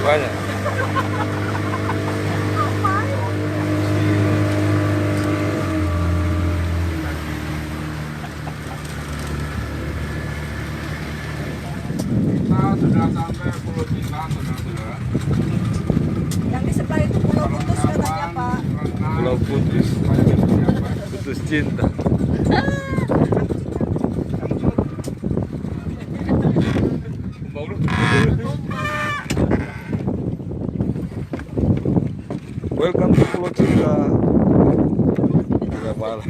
Banyak. Kita sudah sampai Pulau Cinta, saudara-saudara. Yang di sebelah itu Pulau Putus katanya Pak. Pulau Putus. Putus cinta. Welcome to Pulau Cinta. Tidak malah.